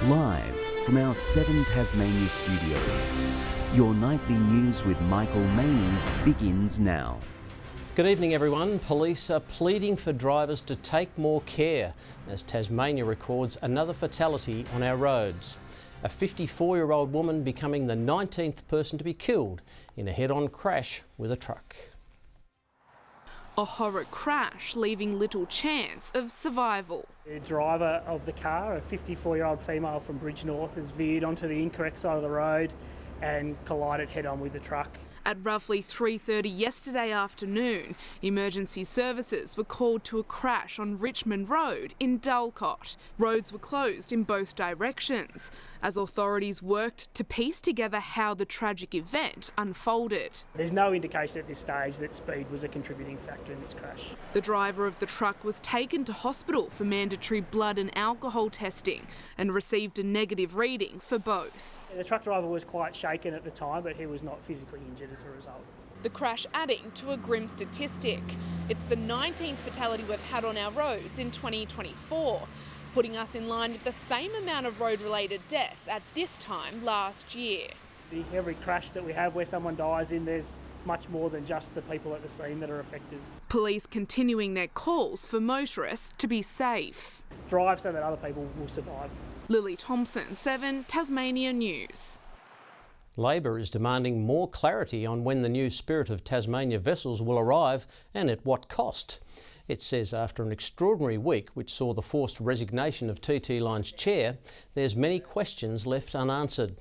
Live from our 7 Tasmania studios, your nightly news with Michael Maney begins now. Good evening everyone. Police are pleading for drivers to take more care as Tasmania records another fatality on our roads. A 54-year-old woman becoming the 19th person to be killed in a head-on crash with a truck. A horrid crash leaving little chance of survival. The driver of the car, a 54-year-old female from Bridge North, has veered onto the incorrect side of the road and collided head-on with the truck. At roughly 3:30 yesterday afternoon, emergency services were called to a crash on Richmond Road in Dulcott. Roads were closed in both directions as authorities worked to piece together how the tragic event unfolded. There's no indication at this stage that speed was a contributing factor in this crash. The driver of the truck was taken to hospital for mandatory blood and alcohol testing and received a negative reading for both. The truck driver was quite shaken at the time, but he was not physically injured as a result. The crash adding to a grim statistic. It's the 19th fatality we've had on our roads in 2024, putting us in line with the same amount of road-related deaths at this time last year. Every crash that we have where someone dies in, there's much more than just the people at the scene that are affected. Police continuing their calls for motorists to be safe. Drive so that other people will survive. Lily Thompson, 7 Tasmania News. Labor is demanding more clarity on when the new Spirit of Tasmania vessels will arrive and at what cost. It says after an extraordinary week which saw the forced resignation of TT Line's chair, there's many questions left unanswered.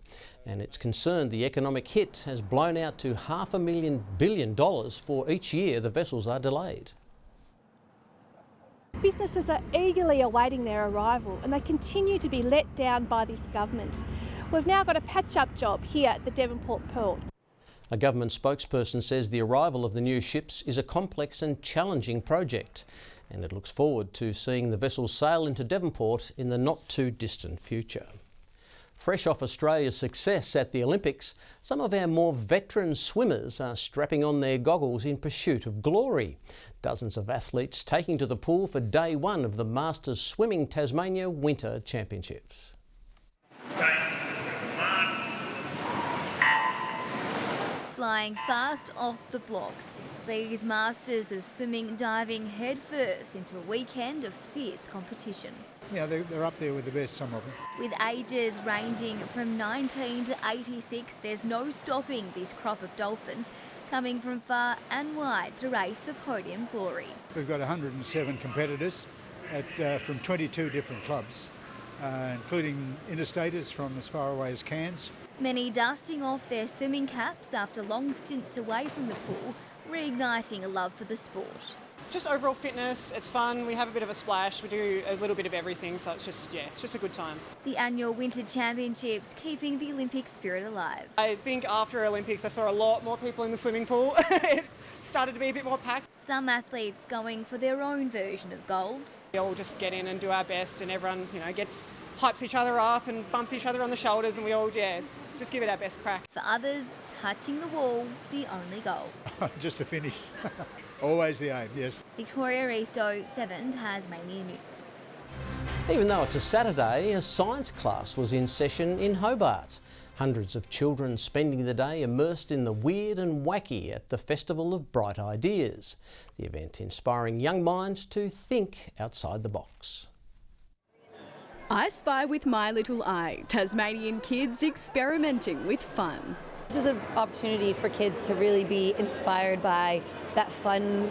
And it's concerned the economic hit has blown out to $500 million for each year the vessels are delayed. Businesses are eagerly awaiting their arrival and they continue to be let down by this government. We've now got a patch-up job here at the Devonport Port. A government spokesperson says the arrival of the new ships is a complex and challenging project, and it looks forward to seeing the vessels sail into Devonport in the not-too-distant future. Fresh off Australia's success at the Olympics, some of our more veteran swimmers are strapping on their goggles in pursuit of glory. Dozens of athletes taking to the pool for day one of the Masters Swimming Tasmania Winter Championships. Flying fast off the blocks, these masters of swimming diving headfirst into a weekend of fierce competition. Yeah, they're up there with the best, some of them. With ages ranging from 19 to 86, there's no stopping this crop of dolphins coming from far and wide to race for podium glory. We've got 107 competitors from 22 different clubs, including interstaters from as far away as Cairns. Many dusting off their swimming caps after long stints away from the pool, reigniting a love for the sport. Just overall fitness, it's fun, we have a bit of a splash, we do a little bit of everything, so it's just a good time. The annual Winter Championships keeping the Olympic spirit alive. I think after Olympics I saw a lot more people in the swimming pool. It started to be a bit more packed. Some athletes going for their own version of gold. We all just get in and do our best and everyone, hypes each other up and bumps each other on the shoulders and we all, just give it our best crack. For others, touching the wall, the only goal. Just to finish. Always the aim, yes. Victoria Risto, 7 Tasmania News. Even though it's a Saturday, a science class was in session in Hobart. Hundreds of children spending the day immersed in the weird and wacky at the Festival of Bright Ideas. The event inspiring young minds to think outside the box. I Spy with My Little Eye, Tasmanian kids experimenting with fun. This is an opportunity for kids to really be inspired by that fun,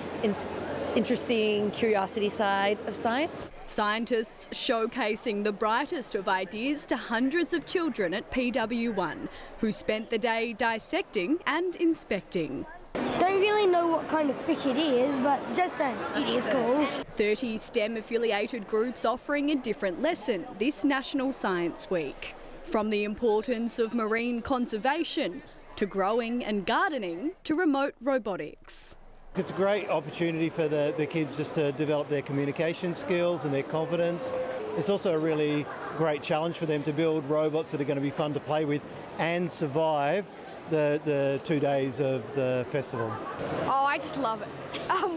interesting curiosity side of science. Scientists showcasing the brightest of ideas to hundreds of children at PW1 who spent the day dissecting and inspecting. Don't really know what kind of fish it is, but just saying it is cool. 30 STEM-affiliated groups offering a different lesson this National Science Week. From the importance of marine conservation to growing and gardening to remote robotics. It's a great opportunity for the kids just to develop their communication skills and their confidence. It's also a really great challenge for them to build robots that are going to be fun to play with and survive the 2 days of the festival? Oh, I just love it.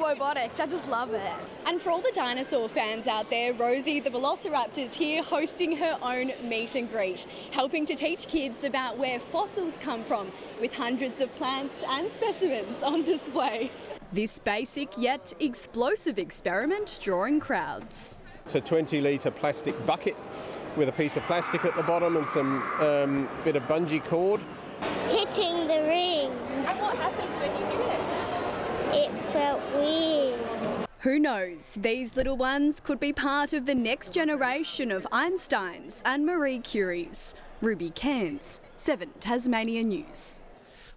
Robotics, I just love it. And for all the dinosaur fans out there, Rosie the Velociraptor's here hosting her own meet and greet, helping to teach kids about where fossils come from, with hundreds of plants and specimens on display. This basic yet explosive experiment drawing crowds. It's a 20-litre plastic bucket with a piece of plastic at the bottom and some bit of bungee cord. Hitting the rings. And what happened when you hit it? It felt weird. Who knows, these little ones could be part of the next generation of Einsteins and Marie Curies. Ruby Cairns, 7 Tasmania News.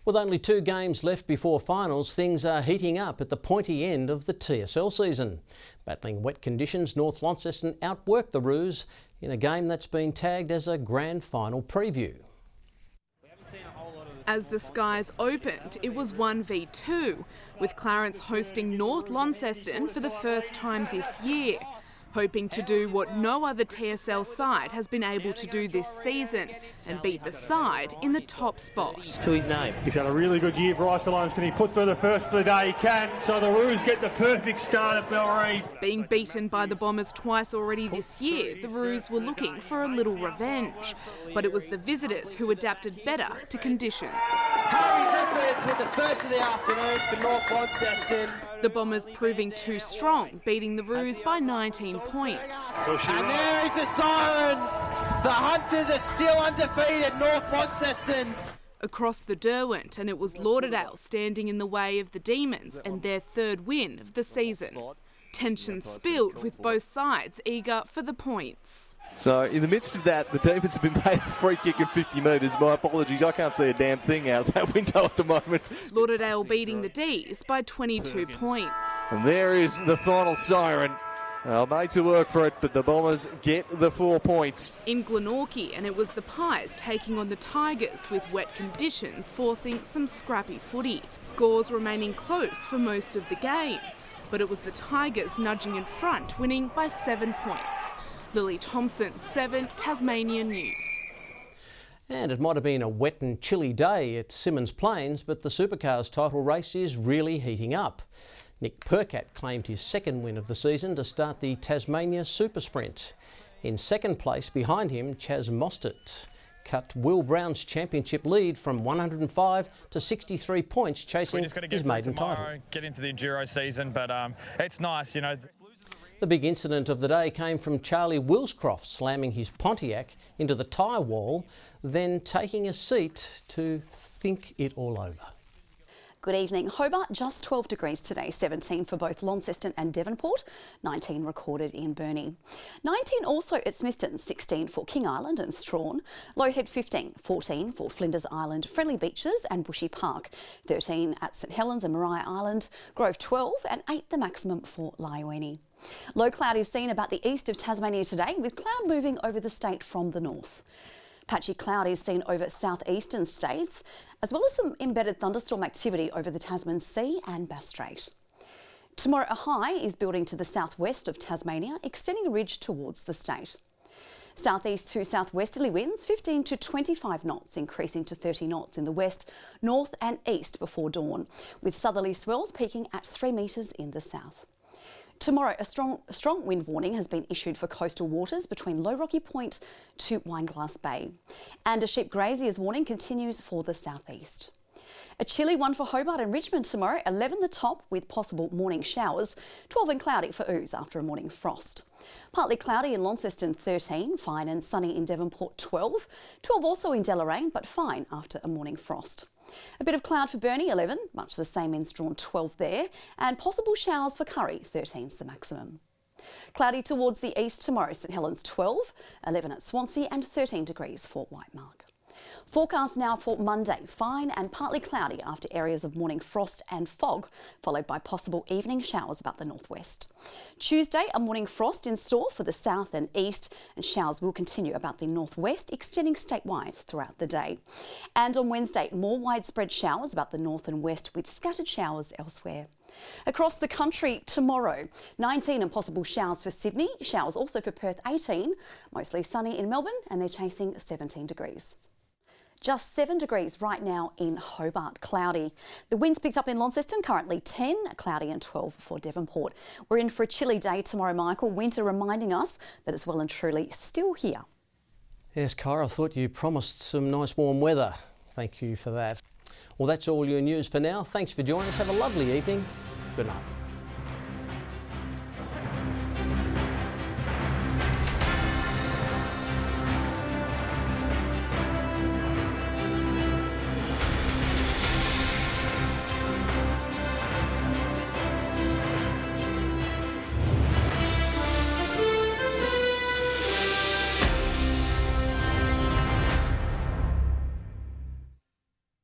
With only 2 games left before finals, things are heating up at the pointy end of the TSL season. Battling wet conditions, North Launceston outworked the Roos in a game that's been tagged as a grand final preview. As the skies opened, it was 1v2, with Clarence hosting North Launceston for the first time this year, hoping to do what no other TSL side has been able to do this season and beat the side in the top spot. To his name. He's had a really good year, Bryce Alone. Can he put through the first of the day? He can. So the Roos get the perfect start at Belrive. Being beaten by the Bombers twice already this year, the Roos were looking for a little revenge. But it was the visitors who adapted better to conditions. Harry Griffiths with the first of the afternoon for North Launceston. The Bombers proving too strong, beating the Roos by 19 points. And there is the siren! The Hunters are still undefeated, North Launceston. Across the Derwent, and it was Lauderdale standing in the way of the Demons and their 3rd win of the season. Tension spilled with both sides eager for the points. So in the midst of that, the Demons have been paid a free kick in 50 metres. My apologies, I can't see a damn thing out that window at the moment. Lauderdale beating the D's by 22 points. And there is the final siren. They'll make to work for it, but the Bombers get the 4 points. In Glenorchy, and it was the Pies taking on the Tigers with wet conditions forcing some scrappy footy. Scores remaining close for most of the game, but it was the Tigers nudging in front, winning by 7 points. Lily Thompson, 7 Tasmania News. And it might have been a wet and chilly day at Symmons Plains, but the Supercars title race is really heating up. Nick Percat claimed his 2nd win of the season to start the Tasmania Super Sprint. In 2nd place behind him, Chaz Mostert cut Will Brown's championship lead from 105 to 63 points, chasing his maiden title. Get into the Enduro season, but it's nice, you know. The big incident of the day came from Charlie Willscroft slamming his Pontiac into the tyre wall, then taking a seat to think it all over. Good evening. Hobart, just 12 degrees today, 17 for both Launceston and Devonport, 19 recorded in Burnie. 19 also at Smithton, 16 for King Island and Strawn, Lowhead 15, 14 for Flinders Island, Friendly Beaches and Bushy Park, 13 at St Helens and Maria Island, Grove 12 and 8 the maximum for Lyweni. Low cloud is seen about the east of Tasmania today, with cloud moving over the state from the north. Patchy cloud is seen over southeastern states, as well as some embedded thunderstorm activity over the Tasman Sea and Bass Strait. Tomorrow, a high is building to the southwest of Tasmania, extending a ridge towards the state. Southeast to southwesterly winds 15 to 25 knots, increasing to 30 knots in the west, north and east before dawn, with southerly swells peaking at 3 metres in the south. Tomorrow, a strong wind warning has been issued for coastal waters between Low Rocky Point to Wineglass Bay. And a sheep grazier's warning continues for the southeast. A chilly one for Hobart and Richmond tomorrow, 11 the top with possible morning showers, 12 and cloudy for Ooze after a morning frost. Partly cloudy in Launceston 13, fine and sunny in Devonport 12, 12 also in Deloraine but fine after a morning frost. A bit of cloud for Burnie 11, much the same in Strawn 12 there, and possible showers for Curry 13's the maximum. Cloudy towards the east tomorrow, St Helens 12, 11 at Swansea and 13 degrees for Whitemark. Forecast now for Monday, fine and partly cloudy after areas of morning frost and fog, followed by possible evening showers about the northwest. Tuesday, a morning frost in store for the south and east, and showers will continue about the northwest, extending statewide throughout the day. And on Wednesday, more widespread showers about the north and west with scattered showers elsewhere. Across the country tomorrow, 19 and possible showers for Sydney, showers also for Perth 18, mostly sunny in Melbourne, and they're chasing 17 degrees. Just 7 degrees right now in Hobart, cloudy. The winds picked up in Launceston, currently 10, cloudy and 12 for Devonport. We're in for a chilly day tomorrow, Michael. Winter reminding us that it's well and truly still here. Yes, Kyra, I thought you promised some nice warm weather. Thank you for that. Well, that's all your news for now. Thanks for joining us. Have a lovely evening. Good night.